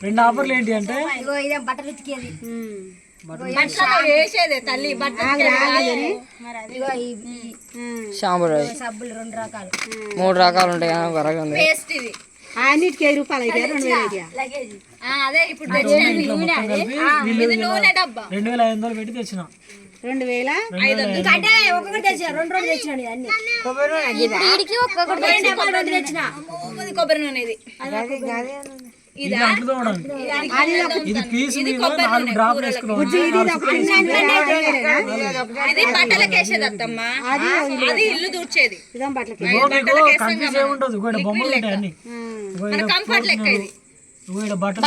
రెండు ఆఫర్లు ఏంటి అంటే బట్టలు ఉతికేది షాంపూలు సబ్బులు 2 రకాలు 3 రకాలు ఉంటాయి. అన్నిటికి 5 రూపాయలు అయితే 2000 అదే ఇప్పుడు 2500 పెట్టి తెచ్చిన 2500 అంటే ఒక్కొక్కటి తెచ్చా 2 రోజులు తెచ్చినాను అన్ని కొబ్బరి తెచ్చిన కొబ్బరి నూనె ఇది పీస్ మీద 4 డ్రాప్ వేసుకున్నాం. ఇల్లు దూర్చేది కన్ఫ్యూజ్ ఏముండదు. బొమ్మలు ఉంటాయి అన్ని బట్టలు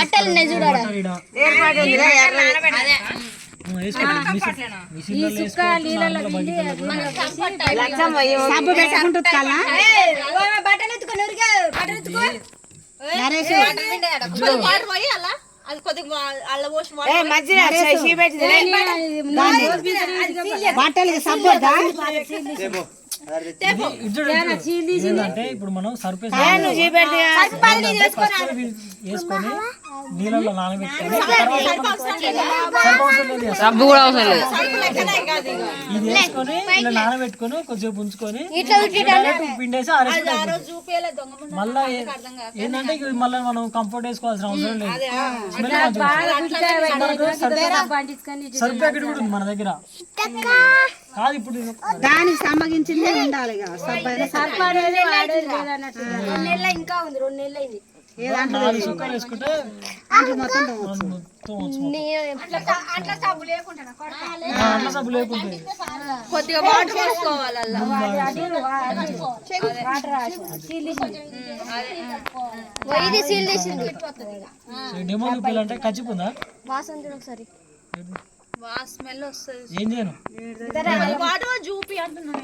బట్టలకి సబ్బుదా ఏంటంటే ఇప్పుడు మనం సర్ఫేస్ వేసుకొని నీళ్ళలో నానబెట్టుకొని సబ్బు కూడా అవసరం లేదు. ఇది వేసుకొని ఇలా నానబెట్టుకొని కొంచెంసేపు ఉంచుకొని పిండేసి మళ్ళా ఏంటంటే మళ్ళీ మనం కంఫర్ట్ వేసుకోవాల్సిన అవసరం లేదు. సర్ఫ్ ప్యాకెట్ కూడా ఉంది మన దగ్గర. కాదు ఇప్పుడు దానికి సంబంధించిందే ఉండాలి. ఇంకా ఉంది 2 నెలలు అయింది. సుక్కలు వేసుకుంటే అట్లా సబ్బు లేకుండా అట్లా సబ్బు లేకుంటే కొద్దిగా వాటర్ వేసుకోవాలి. డెమో చూపించాలంటే ఖచ్చితంగా వాసన ఒకసారి స్మెల్ వస్తుంది. ఏం చేయను చూపి అంటున్నాను.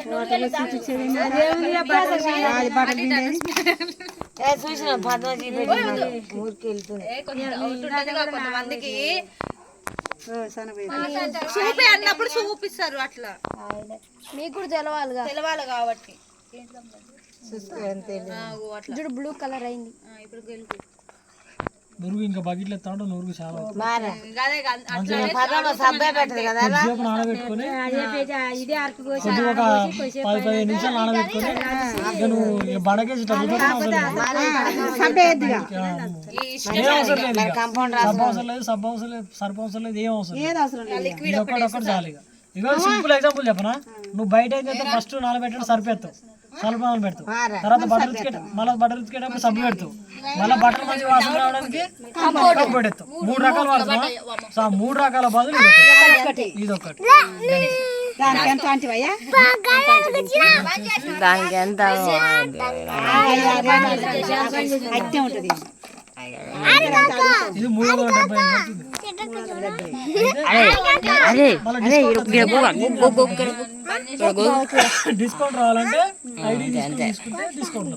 కొంతమందికి చూపి అన్నప్పుడు చూపిస్తారు. అట్లా మీకు కూడా తెలవాలి కాబట్టి చూడు బ్లూ కలర్ అయింది. ఇప్పుడు గెలుపు నురుగు ఇంకా బకెట్లు ఎత్తాడు. నురుగు చాలా కొద్దిసేపు నానబెట్టుకొని కొద్దిగా ఒక 10-15 నిమిషాలు నానబెట్టుకొని ఇక నువ్వు బడకేసేటప్పుడు ఏం అవసరం లేదు. సబ్బు అవసరం లేదు, సర్ఫ్ అవసరం లేదు, ఏం అవసరం లేదు. ఇది ఒక్కటి చాలు. ఇక సింపుల్ ఎగ్జాంపుల్ చెప్పనా, నువ్వు బయట ఏం చేస్తావు, ఫస్ట్ నానబెట్టాడు సర్ఫ్ ఎత్తావు, సర్ఫ్ నాన పెడతావు, తర్వాత బటర్ ఉతికేటప్పుడు సబ్బు పెడతావు, మళ్ళీ బట్టలు మంచి వాసన రావడానికి కంఫర్ట్ ఎత్తావు. 3 రకాలు వాడుతున్నావు. 3 రకాల బదులు ఇది ఒకటి. దానికి ఎంత ఉంటుంది. ఇది 370 డిస్కౌంట్ రావాలంటే ఐడి తీసుకుంటే డిస్కౌంట్.